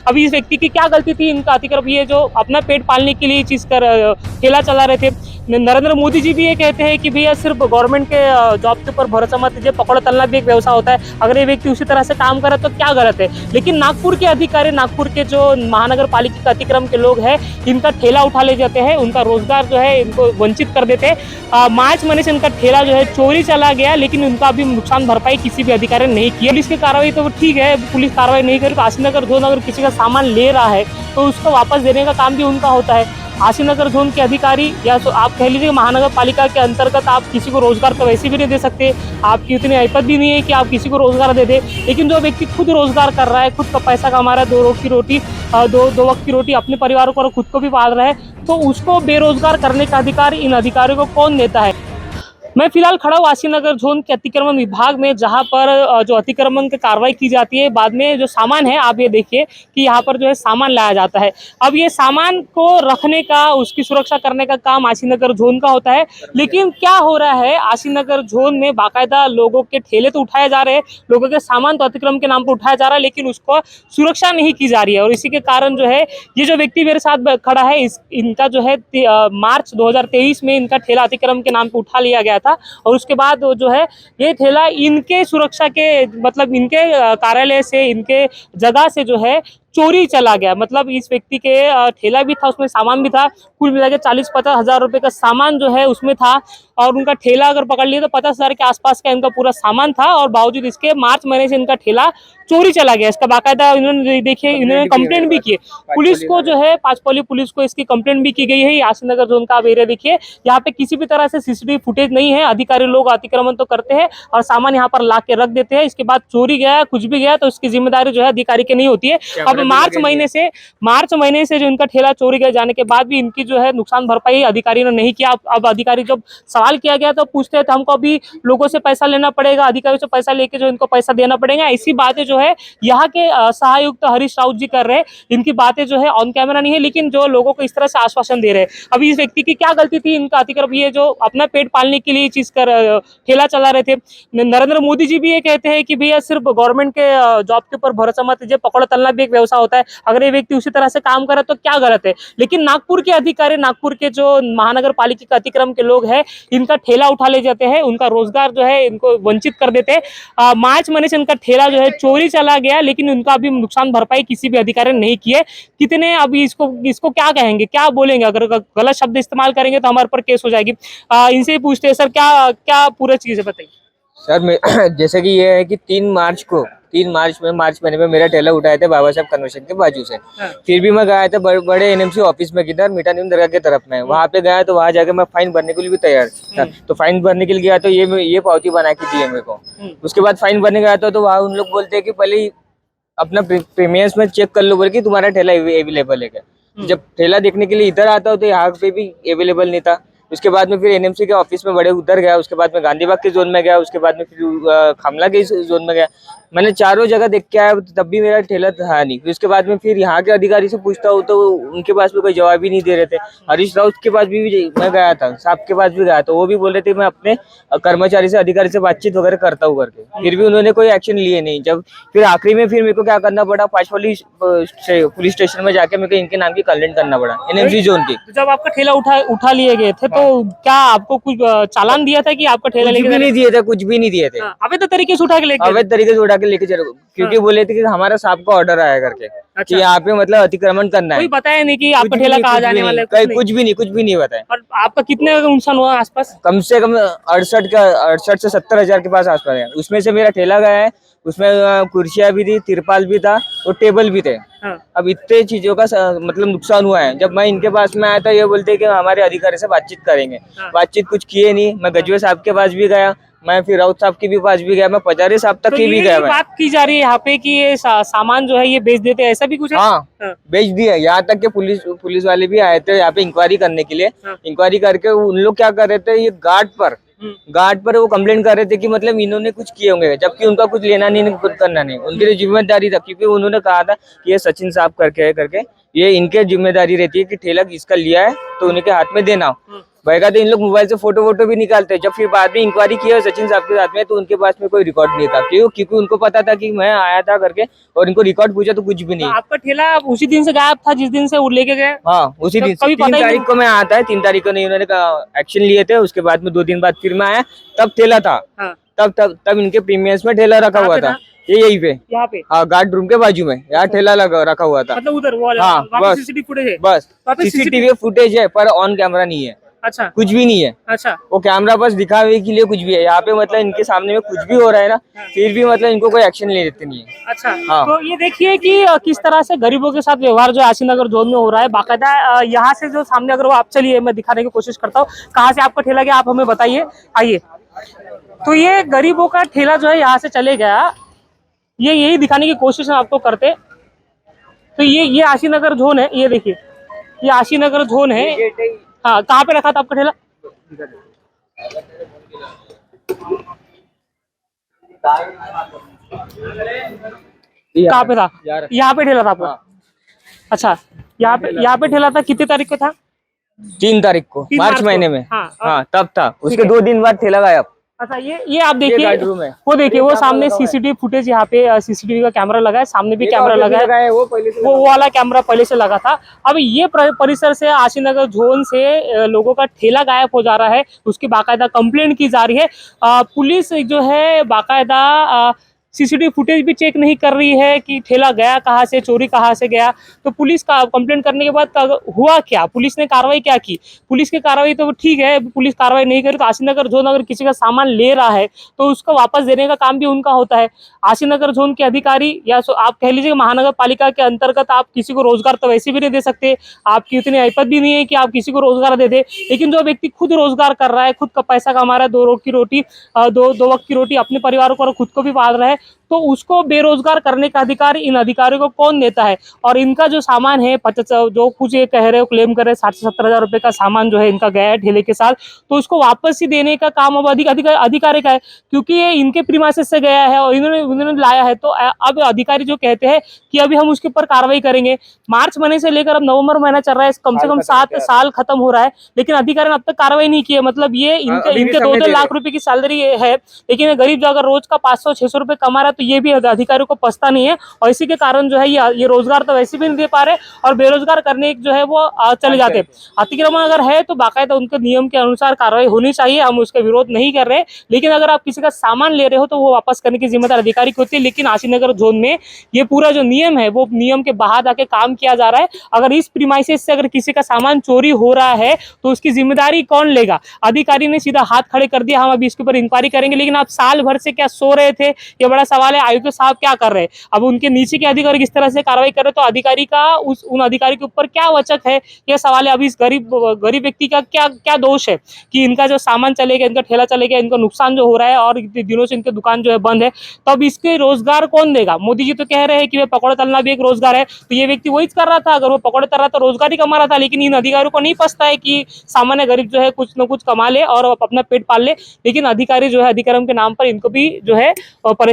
अभी इस व्यक्ति की क्या गलती थी इनका अतिक्रमण, ये जो अपना पेट पालने के लिए चीज कर ठेला चला रहे थे। नरेंद्र मोदी जी भी ये कहते हैं कि भैया सिर्फ गवर्नमेंट के जॉब के ऊपर भरोसा मत कीजिए, पकड़ तलना भी एक व्यवसाय होता है, अगर ये व्यक्ति उसी तरह से काम करे तो क्या गलत है। लेकिन नागपुर के अधिकारी, नागपुर के जो महानगर पालिका के अतिक्रमण के लोग हैं, इनका ठेला उठा ले जाते हैं, उनका रोजगार जो है इनको वंचित कर देते हैं। मार्च महीने से इनका ठेला जो है चोरी चला गया, लेकिन उनका अभी नुकसान भरपाई किसी भी अधिकारी ने नहीं किया। पुलिस की कार्रवाई तो ठीक है, पुलिस कार्रवाई नहीं करी तो आशीनगर जोन अगर किसी का सामान ले रहा है तो उसको वापस देने का काम भी उनका होता है। आशीनगर जोन के अधिकारी या तो आप कह लीजिए महानगर पालिका के अंतर्गत आप किसी को रोजगार तो वैसे भी नहीं दे सकते, आपकी उतनी हैसियत भी नहीं है कि आप किसी को रोजगार दे दे। लेकिन जो व्यक्ति खुद रोजगार कर रहा है, खुद का पैसा कमा रहा है, दो वक्त की रोटी अपने परिवार को और खुद को भी पाल रहा है, तो उसको बेरोजगार करने का अधिकार इन अधिकारियों को कौन देता है। मैं फिलहाल खड़ा हूँ आशीनगर जोन के अतिक्रमण विभाग में, जहां पर जो अतिक्रमण की कार्रवाई की जाती है, बाद में जो सामान है आप ये देखिए कि यहाँ पर जो है सामान लाया जाता है। अब ये सामान को रखने का, उसकी सुरक्षा करने का काम आशीनगर जोन का होता है। लेकिन क्या हो रहा है, आशीनगर जोन में बाकायदा लोगों के ठेले तो उठाए जा रहे हैं, लोगों के सामान तो अतिक्रमण के नाम पर उठाया जा रहा है, लेकिन उसको सुरक्षा नहीं की जा रही है। और इसी के कारण जो है ये जो व्यक्ति मेरे साथ खड़ा है, इनका जो है मार्च 2023 में इनका ठेला अतिक्रमण के नाम पर उठा लिया गया था, और उसके बाद जो है ये ठेला इनके सुरक्षा के, मतलब इनके कार्यालय से, इनके जगह से जो है चोरी चला गया। मतलब इस व्यक्ति के ठेला भी था, उसमें सामान भी था, कुल मिला के 40-50 हज़ार रुपए का सामान जो है उसमें था। और उनका ठेला अगर पकड़ लिया तो 50 हज़ार के आसपास का इनका पूरा सामान था, और बावजूद इसके मार्च महीने से इनका ठेला चोरी चला गया। इसका बाकायदा इन्होंने देखिए, इन्होंने कंप्लेंट भी की है पुलिस को, जो है पांचपौली पुलिस को इसकी कंप्लेंट भी की गई है। आशीनगर जोन का आप एरिया देखिए, यहाँ पे किसी भी तरह से सीसीटीवी फुटेज नहीं है। अधिकारी लोग अतिक्रमण तो करते हैं और सामान यहाँ पर ला के रख देते हैं, इसके बाद चोरी गया, कुछ भी गया तो इसकी जिम्मेदारी जो है अधिकारी की नहीं होती है। अब मार्च महीने से जो इनका ठेला चोरी गए जाने के बाद भी इनकी जो है नुकसान भरपाई अधिकारी ने नहीं किया। अब अधिकारी जब सवाल किया गया तो पूछते हैं तो हमको अभी लोगों से पैसा लेना पड़ेगा, अधिकारियों से पैसा लेके जो इनको पैसा देना पड़ेगा। ऐसी बातें जो है यहाँ के सहायुक्त हरीश राउत जी कर रहे हैं। इनकी बातें जो है ऑन कैमरा नहीं है, लेकिन जो लोगों को इस तरह से आश्वासन दे रहे हैं। अभी इस व्यक्ति की क्या गलती थी इनका अतिक्रमण, ये जो अपना पेट पालने के लिए चीज कर ठेला चला रहे थे। नरेंद्र मोदी जी भी ये कहते हैं कि भैया सिर्फ गवर्नमेंट के जॉब के ऊपर भरोसा मत कीजिए, पकड़ तलना भी एक व्यवसाय होता है, अगर ये व्यक्ति उसी तरह से काम करे तो क्या गलत है। लेकिन नागपुर के अधिकारी, नागपुर के जो महानगर पालिका के अतिक्रमण के लोग हैं, इनका ठेला उठा ले जाते हैं, उनका रोजगार जो है इनको वंचित कर देते हैं। मार्च महीने से इनका ठेला जो है चोरी चला गया, लेकिन उनका अभी नुकसान भरपाई किसी भी अधिकारी ने नहीं की है। कितने अभी इसको क्या कहेंगे, क्या बोलेंगे, अगर गलत शब्द इस्तेमाल करेंगे तो हमारे पर केस हो जाएगी। इनसे ही पूछते हैं सर, क्या क्या पूरा चीज है बताइए सर। मैं जैसे कि ये है कि 3 मार्च महीने में मेरा ठेला उठाए थे बाबा साहब कन्वेंशन के बाजू से। फिर भी मैं गया था बड़े एनएमसी ऑफिस में, किधर मीठानीम दरगाह की तरफ में, वहाँ पे गया तो वहाँ जाके मैं फाइन भरने के लिए भी तैयार था। तो फाइन भरने के लिए गया तो ये पावती बना के दी है मेरे को। उसके बाद फाइन भरने गया तो वहाँ उन लोग बोलते हैं कि पहले अपना प्रीमियम्स में चेक कर लो बोल कि तुम्हारा ठेला अवेलेबल है क्या। जब ठेला देखने के लिए इधर आता हो तो यहाँ पे भी अवेलेबल नहीं था। उसके बाद में फिर एनएमसी के ऑफिस में बड़े उधर गया, उसके बाद में गांधी बाग के जोन में गया, उसके बाद में फिर खामला के जोन में गया। मैंने चारों जगह देख के आया, तब भी मेरा ठेला था नहीं। फिर उसके बाद में फिर यहाँ के अधिकारी से पूछता हूँ तो उनके पास भी कोई जवाब ही नहीं दे रहे थे। हरीश राउत के पास भी मैं गया था, साहब के पास भी गया था, वो भी बोल रहे थे मैं अपने कर्मचारी से, अधिकारी से बातचीत वगैरह करता हूँ करके। फिर भी उन्होंने कोई एक्शन लिए नहीं। जब फिर आखिरी में फिर मेरे को क्या करना पड़ा, पांचपौली पुलिस स्टेशन में जाके मेरे को इनके नाम की कंप्लेंट करना पड़ा, एनएमसी जोन की। जब आपका ठेला उठा लिए गए थे तो क्या आपको कुछ चालान दिया था कि आपका ठेला कुछ भी नहीं दिए थे, कुछ भी नहीं दिए थे। अवैध तरीके से उठा के लेके अवैध तरीके से उठा के लेके चलो, क्योंकि बोले थे कि हमारा साहब का ऑर्डर आया करके कि यहाँ पे मतलब अतिक्रमण करना है। कोई बताया नहीं कि आपका ठेला कहाँ जाने वाला है? कुछ भी नहीं बताया। और आपका कितने नुकसान हुआ आसपास? कम से कम 68 से 70 हजार के पास आसपास है। उसमें से मेरा ठेला गया है, उसमें कुर्सियां भी थी, तिरपाल भी था और टेबल भी थे। अब इतने चीजों का मतलब नुकसान हुआ है। जब मैं इनके पास में आया था ये बोलते कि हमारे अधिकारी से बातचीत करेंगे। बातचीत कुछ किए नहीं। मैं गजवे साहब के पास भी गया, मैं फिर राउत साहब के भी पास भी गया, मैं पजारी साहब तक की भी गया। बात की जा रही है यहाँ पे कि ये सामान जो है ये बेच देते हैं, ऐसा भी कुछ है? हाँ, बेच दिया। यहाँ तक के पुलिस वाले भी आए थे यहाँ पे इंक्वायरी करने के लिए। इंक्वायरी करके उन लोग क्या कर रहे थे, ये गार्ड पर वो कंप्लेंट कर रहे थे कि मतलब इन्होंने कुछ किए होंगे, जबकि उनका कुछ लेना नहीं, कुछ करना नहीं। उनकी तो जिम्मेदारी था, क्योंकि उन्होंने कहा था कि ये सचिन साहब करके ये इनके जिम्मेदारी रहती है कि ठेला इसका लिया है तो उनके हाथ में देना। भाई तो इन लोग मोबाइल से फोटो वोटो भी निकालते हैं। जब फिर बाद में इंक्वायरी किया सचिन साहब के साथ में, तो उनके पास में कोई रिकॉर्ड नहीं था। क्यों? क्योंकि उनको पता था कि मैं आया था करके, और इनको रिकॉर्ड पूछा तो कुछ भी तो नहीं। आपका ठेला उसी दिन से गायब था जिस दिन से वो लेके गए? हाँ, उसी दिन से कभी 3 पता ही तारीख नहीं? को मैं आता है, 3 तारीख को नहीं, उन्होंने एक्शन लिए थे। उसके बाद में 2 दिन बाद फिर मैं आया, तब ठेला था। हाँ। तब इनके प्रीमियस में ठेला रखा कहाँ हुआ पे था। था? ये यहीं पे, यहाँ पे? हाँ, गार्ड रूम के बाजू में यहाँ ठेला रखा हुआ था। मतलब उधर वो हाँ, वहाँ पे बस सीसीटीवी फुटेज है? बस वहाँ पे सीसीटीवी फुटेज है, पर ऑन कैमरा नहीं है, अच्छा कुछ भी नहीं है। अच्छा। वो कैमरा बस दिखावे के लिए कुछ भी है यहाँ पे। मतलब इनके सामने में कुछ भी हो रहा है ना, फिर भी मतलब इनको कोई एक्शन ले लेते नहीं है। अच्छा। हाँ। तो ये देखिए कि किस तरह से गरीबों के साथ व्यवहार जो आशीनगर जोन में हो रहा है। बाकायदा यहाँ से जो सामने, अगर वो आप चलिए, मैं दिखाने की कोशिश करता हूँ कहाँ से आपका ठेला गया, आप हमें बताइए। आइए। तो ये गरीबों का ठेला जो है यहाँ से चले गया, ये यही दिखाने की कोशिश हम आपको करते। तो ये आशीनगर जोन है, ये देखिए, ये आशीनगर जोन है। हाँ, कहाँ पे रखा था आपका ठेला? कहाँ पे था? यहाँ पे ठेला था आपका? अच्छा, यहाँ पे ठेला था। कितनी तारीख को था? 3 तारीख को, 3 मार्च मार्च को। महीने में। हाँ, हाँ, तब था। उसके है। 2 दिन बाद ठेला गायब। अच्छा, ये आप देखिए, गार्ड रूम है। वो देखिए, वो सामने सीसीटीवी फुटेज, यहाँ पे सीसीटीवी का कैमरा लगा है, सामने भी कैमरा लगा है। वो पहले से वो वाला कैमरा पहले से लगा था। अब ये परिसर से, आशीनगर जोन से लोगों का ठेला गायब हो जा रहा है, उसकी बाकायदा कंप्लेंट की जा रही है। पुलिस जो है बाकायदा सीसीटीवी फुटेज भी चेक नहीं कर रही है कि ठेला गया कहाँ से, चोरी कहाँ से गया। तो पुलिस का कंप्लेंट करने के बाद हुआ क्या, पुलिस ने कार्रवाई क्या की? पुलिस की कार्रवाई तो ठीक है, पुलिस कार्रवाई नहीं करे तो आशीनगर जोन अगर किसी का सामान ले रहा है तो उसको वापस देने का काम भी उनका होता है। आशीनगर जोन के अधिकारी, या आप कह लीजिए महानगर पालिका के अंतर्गत, आप किसी को रोजगार तो वैसे भी नहीं दे सकते, आपकी उतनी हैसियत भी नहीं है कि आप किसी को रोजगार दे दे। लेकिन जो व्यक्ति खुद रोजगार कर रहा है, खुद का पैसा कमा रहा है, 2 वक्त की रोटी अपने परिवार को और खुद को भी पाल रहा है, तो उसको बेरोजगार करने का अधिकार इन अधिकारियों को कौन देता है? और इनका जो सामान है, जो कुछ ये कह रहे हो, क्लेम कर रहे हैं 60 से 70 हजार रुपए का सामान जो है इनका गया है ठेले के साथ, तो उसको वापस ही देने का काम अब अधिकारी का है, क्योंकि ये इनके प्रीमाइसेस से गया है और इन्होंने लाया है। तो अब अधिकारी जो कहते हैं कि अभी हम उसके ऊपर कार्रवाई करेंगे। मार्च महीने से लेकर अब नवंबर महीना चल रहा है, कम से कम 7 साल खत्म हो रहा है, लेकिन अधिकारी ने अब तक कार्रवाई नहीं की है। मतलब ये इनके 2-2 लाख रुपए की सैलरी है, लेकिन गरीब जो अगर रोज का 500-600 रुपए कमा रहा है, तो ये भी अधिकारियों को पछता नहीं है। और इसी के कारण जो है ये रोजगार तो वैसे भी नहीं दे पा रहे, और बेरोजगार करने जो है वो चले जाते हैं। अतिक्रमण अगर है तो बाकायदा उनके नियम के अनुसार कार्रवाई होनी चाहिए, हम उसका विरोध नहीं कर रहे। लेकिन अगर आप किसी का सामान ले रहे हो तो वो वापस करने की जिम्मेदारी अधिकारी की होती है। लेकिन आशीनगर जोन में ये पूरा जो नियम है, वो नियम के बाहर आके काम किया जा रहा है। अगर इस प्रीमाइसेस से अगर किसी का सामान चोरी हो रहा है तो उसकी जिम्मेदारी कौन लेगा? अधिकारी ने सीधा हाथ खड़े कर दिया, हम अभी इसके ऊपर इंक्वायरी करेंगे। लेकिन आप साल भर से क्या सो रहे थे, ये बड़ा सवाल है। आयुक्त साहब क्या कर रहे हैं? अब उनके नीचे के अधिकारी किस तरह से कार्रवाई कर रहे हैं, तो अधिकारी का उन अधिकारी के ऊपर क्या वचक है, यह सवाल है। अभी इस गरीब व्यक्ति का क्या दोष है कि इनका जो सामान चलेगा, इनका ठेला चलेगा, इनको नुकसान जो हो रहा है, और इतने दिनों से इनकी दुकान जो है बंद है, तो अब इसके रोजगार कौन देगा? मोदी जी तो कह रहे हैं कि पकौड़े तलना भी एक रोजगार है, तो ये व्यक्ति वही कर रहा था। अगर वो पकौड़े तल रहा था, रोजगार ही कमा रहा था। लेकिन इन अधिकारियों को नहीं पछता है कि सामान्य गरीब जो है कुछ न कुछ कमा ले और अपना पेट पाल ले। लेकिन अधिकारी जो है, अधिक्रम के नाम पर इनको भी जो है